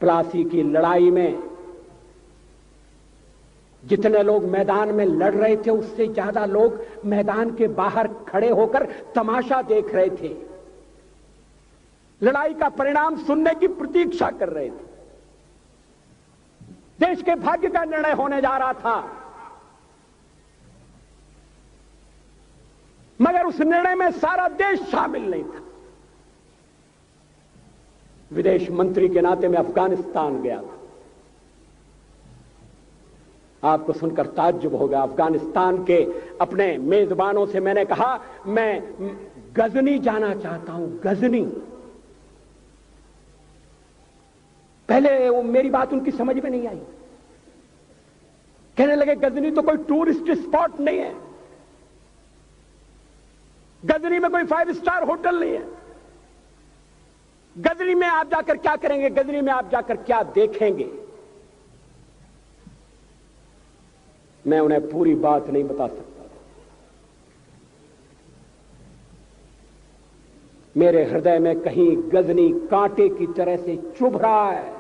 प्लासी की लड़ाई में जितने लोग मैदान में लड़ रहे थे उससे ज्यादा लोग मैदान के बाहर खड़े होकर तमाशा देख रहे थे, लड़ाई का परिणाम सुनने की प्रतीक्षा कर रहे थे। देश के भाग्य का निर्णय होने जा रहा था, मगर उस निर्णय में सारा देश शामिल नहीं था। विदेश मंत्री के नाते मैं अफगानिस्तान गया था। आपको सुनकर ताज्जुब होगा, अफगानिस्तान के अपने मेजबानों से मैंने कहा मैं गजनी जाना चाहता हूं, गजनी। पहले वो मेरी बात उनकी समझ में नहीं आई, कहने लगे गजनी तो कोई टूरिस्ट स्पॉट नहीं है, गजनी में कोई 5 स्टार होटल नहीं है, गजनी में आप जाकर क्या करेंगे, गजनी में आप जाकर क्या देखेंगे। मैं उन्हें पूरी बात नहीं बता सकता था। मेरे हृदय में कहीं गजनी कांटे की तरह से चुभ रहा है।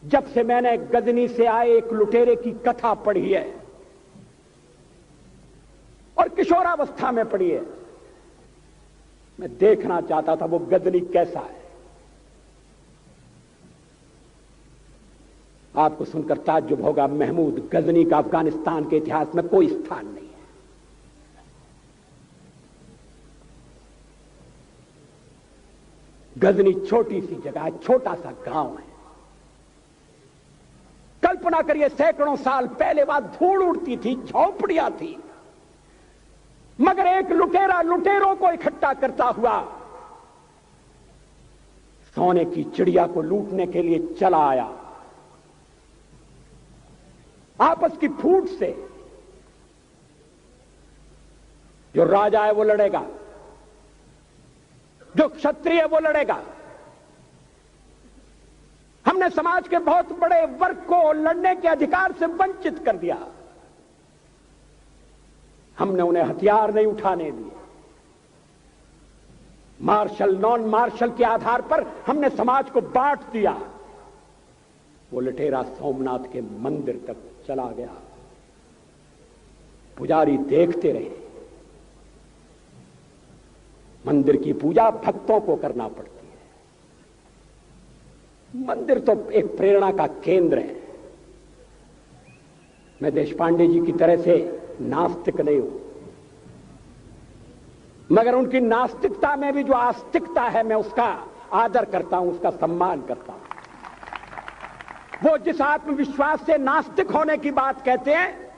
जब से मैंने गजनी से आए एक लुटेरे की कथा पढ़ी है और किशोरावस्था में पढ़ी है, मैं देखना चाहता था वो गजनी कैसा है। आपको सुनकर ताज्जुब होगा, महमूद गजनी का अफगानिस्तान के इतिहास में कोई स्थान नहीं है। गजनी छोटी सी जगह है, छोटा सा गांव है। कल्पना करिए सैकड़ों साल पहले वहां धूल उड़ती थी, झोंपड़ियां थी, मगर एक लुटेरा लुटेरों को इकट्ठा करता हुआ सोने की चिड़िया को लूटने के लिए चला आया। आपस की फूट से जो राजा है वो लड़ेगा, जो क्षत्रिय है वो लड़ेगा। हमने समाज के बहुत बड़े वर्ग को लड़ने के अधिकार से वंचित कर दिया। हमने उन्हें हथियार नहीं उठाने दिए। मार्शल नॉन मार्शल के आधार पर हमने समाज को बांट दिया। वो लुटेरा सोमनाथ के मंदिर तक चला गया। पुजारी देखते रहे। मंदिर की पूजा भक्तों को करना पड़ती है। मंदिर तो एक प्रेरणा का केंद्र है। मैं देशपांडे जी की तरह से नास्तिक नहीं हूं, मगर उनकी नास्तिकता में भी जो आस्तिकता है मैं उसका आदर करता हूं, उसका सम्मान करता हूं। वो जिस आत्मविश्वास से नास्तिक होने की बात कहते हैं,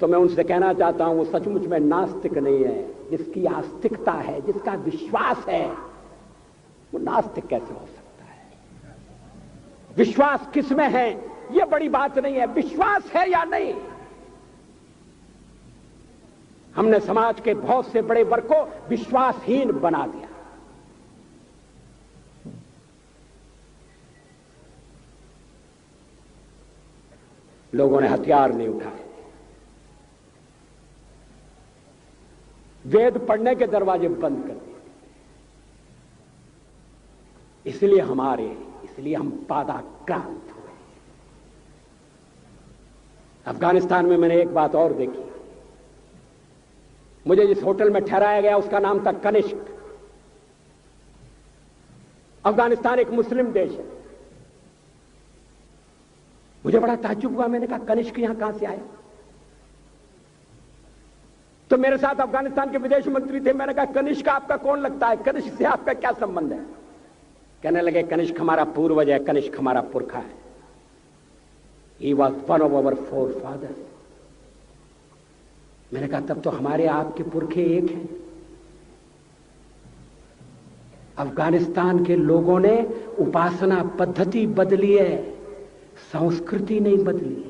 तो मैं उनसे कहना चाहता हूं वो सचमुच में नास्तिक नहीं है। जिसकी आस्तिकता है, जिसका विश्वास है, वो नास्तिक कैसे हो सकता है? विश्वास किसमें है यह बड़ी बात नहीं है, विश्वास है या नहीं। हमने समाज के बहुत से बड़े वर्ग को विश्वासहीन बना दिया। लोगों ने हथियार नहीं उठाए, वेद पढ़ने के दरवाजे बंद कर दिए। इसलिए हम पादाक्रांत हुए। अफगानिस्तान में मैंने एक बात और देखी। मुझे जिस होटल में ठहराया गया उसका नाम था कनिष्क। अफगानिस्तान एक मुस्लिम देश है। मुझे बड़ा ताज्जुब हुआ। मैंने कहा कनिष्क यहां कहां से आया? तो मेरे साथ अफगानिस्तान के विदेश मंत्री थे। मैंने कहा कनिष्क आपका कौन लगता है? कनिष्क से आपका क्या संबंध है? कहने लगे कनिष्क हमारा पूर्वज है, कनिष्क हमारा पुरखा है। He was one of our forefathers। मैंने कहा तब तो हमारे आपके पुरखे एक हैं। अफगानिस्तान के लोगों ने उपासना पद्धति बदली है, संस्कृति नहीं बदली।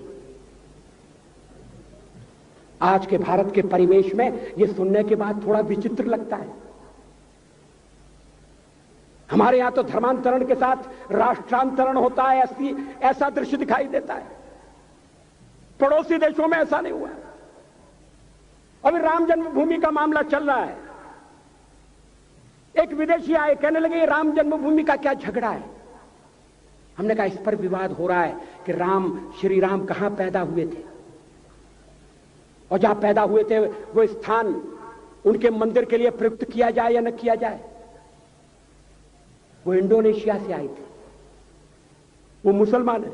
आज के भारत के परिवेश में यह सुनने के बाद थोड़ा विचित्र लगता है। हमारे यहां तो धर्मांतरण के साथ राष्ट्रांतरण होता है, ऐसा दृश्य दिखाई देता है। पड़ोसी देशों में ऐसा नहीं हुआ। अभी राम जन्मभूमि का मामला चल रहा है। एक विदेशी आए, कहने लगे राम जन्मभूमि का क्या झगड़ा है। हमने कहा इस पर विवाद हो रहा है कि श्री राम कहां पैदा हुए थे, और जहां पैदा हुए थे वो स्थान उनके मंदिर के लिए प्रयुक्त किया जाए या न किया जाए। वो इंडोनेशिया से आए थे, वो मुसलमान है।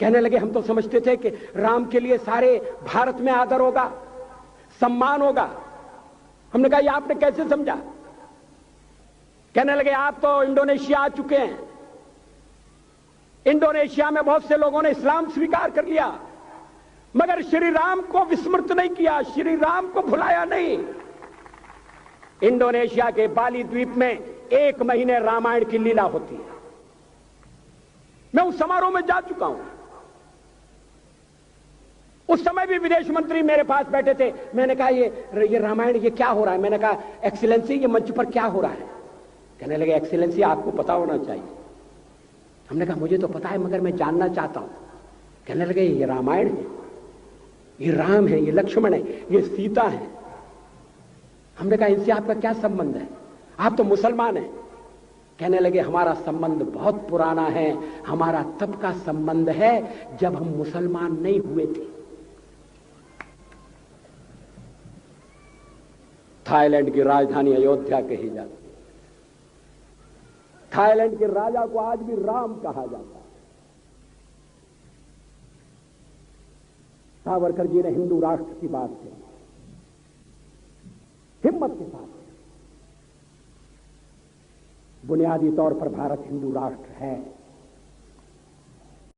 कहने लगे हम तो समझते थे कि राम के लिए सारे भारत में आदर होगा, सम्मान होगा। हमने कहा ये आपने कैसे समझा। कहने लगे आप तो इंडोनेशिया आ चुके हैं, इंडोनेशिया में बहुत से लोगों ने इस्लाम स्वीकार कर लिया, मगर श्री राम को विस्मृत नहीं किया, श्री राम को भुलाया नहीं। इंडोनेशिया के बाली द्वीप में 1 महीने रामायण की लीला होती है। मैं उस समारोह में जा चुका हूं। उस समय भी विदेश मंत्री मेरे पास बैठे थे। मैंने कहा ये रामायण ये क्या हो रहा है। मैंने कहा एक्सीलेंसी ये मंच पर क्या हो रहा है। कहने लगे एक्सीलेंसी आपको पता होना चाहिए। हमने कहा मुझे तो पता है मगर मैं जानना चाहता हूं। कहने लगे ये रामायण है, ये राम है, ये लक्ष्मण है, ये सीता है। हमने कहा इनसे आपका क्या संबंध है, आप तो मुसलमान हैं। कहने लगे हमारा संबंध बहुत पुराना है, हमारा तब का संबंध है जब हम मुसलमान नहीं हुए थे। थाईलैंड की राजधानी अयोध्या कही जाती है। थाईलैंड के राजा को आज भी राम कहा जाता है। सावरकर जी ने हिंदू राष्ट्र की बात की, हिम्मत के साथ। बुनियादी तौर पर भारत हिंदू राष्ट्र है।